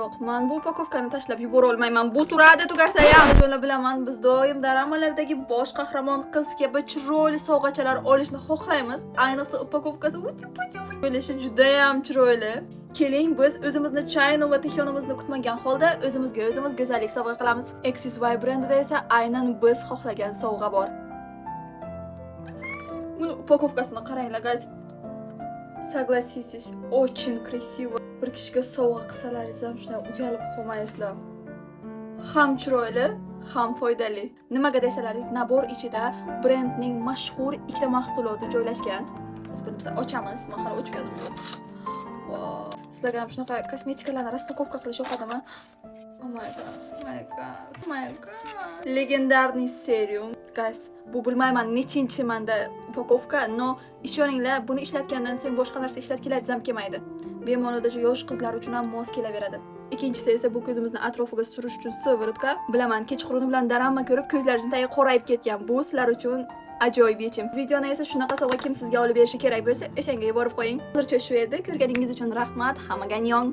Yo'q, men bu upakovkani tashlab yubora olmayman. Bu turadi tugasa ham. Yo'la bilaman, biz doim dramalardagi bosh qahramon qiz kabi chiroyli sovg'achalar olishni xohlaymiz. Ayniqsa upakovkasi bo'lishi juda ham chiroyli. Keling, biz o'zimizni Chayno va Tixonimizni kutmagan holda o'zimizga go'zallik sovg'a qilamiz. XSY brendida esa aynan biz xohlagan sovg'a bor. Buni upakovkasini qaranglar, guys. Согласитесь, очень красиво. Bir kishiga sovg'a qilsalaringiz ham shunday uyalib qolmaysizlar. Ham chiroyli, ham foydali. Nimaga desalaringiz, nabor ichida brendning mashhur ikkita mahsuloti joylashgan. Biz buni ochamiz. Men hali ochganim yo'q. Wow. Sizlarga ham shunaqa kosmetikalarni распаковка qilish yoqadimi? Oh my god. Legendarniy serum. Guys, bu bilmayman nechinchi manda upakovka, no ishoninglar, buni ishlatgandan so'ng boshqa narsa ishlatgilaringiz ham kelmaydi. Bemalol yosh qizlar uchun ham mos kelaveradi. Ikkinchisi esa bu ko'zimizni atrofiga surish uchun siviritka. Bilaman, kechqurun bilan darama ko'rib ko'zlaringiz tagi qorayib ketgan. Bu sizlar uchun ajoyib yechim. Videoni esa shunaqa sovg'a kim sizga olib berishi kerak bo'lsa, o'shanga yuborib qo'ying. Hozircha shu edi. Ko'rganingiz uchun rahmat. Hammaga annyeong.